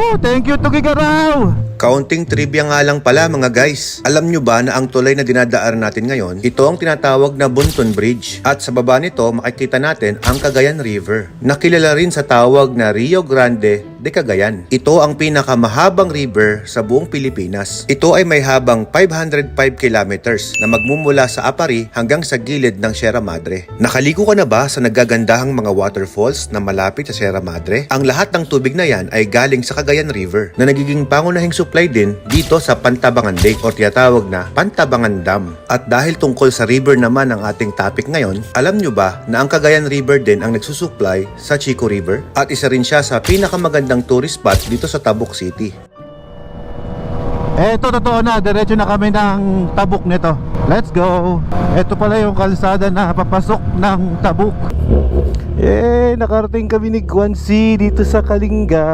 Thank you Tugigaraw! Kaunting trivia nga lang pala mga guys. Alam nyo ba na ang tulay na dinadaanan natin ngayon, ito ang tinatawag na Bunton Bridge. At sa baba nito, makikita natin ang Cagayan River. Nakilala rin sa tawag na Rio Grande de Cagayan. Ito ang pinakamahabang river sa buong Pilipinas. Ito ay may habang 505 kilometers na magmumula sa Apari hanggang sa gilid ng Sierra Madre. Nakaliko ka na ba sa nagagandahang mga waterfalls na malapit sa Sierra Madre? Ang lahat ng tubig na yan ay galing sa Cagayan River na nagiging pangunahing supply din dito sa Pantabangan Lake o tinatawag na Pantabangan Dam. At dahil tungkol sa river naman ang ating topic ngayon, alam nyo ba na ang Cagayan River din ang nagsusupply sa Chico River? At isa rin siya sa pinakamagandang tourist spot dito sa Tabuk City. Eto, totoo na, diretso na kami ng Tabuk nito. Let's go! Eto pala yung kalsada na papasok ng Tabuk. Nakarating kami ni Guanxi dito sa Kalinga.